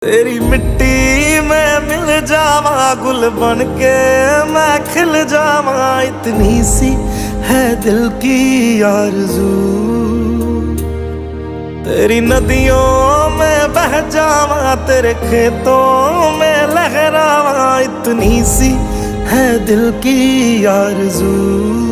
तेरी मिट्टी में मिल जावा, गुल बन के मैं खिल जावा, इतनी सी है दिल की आरज़ू। तेरी नदियों में बह जावा, तेरे खेतों में लहरावा, इतनी सी है दिल की आरज़ू।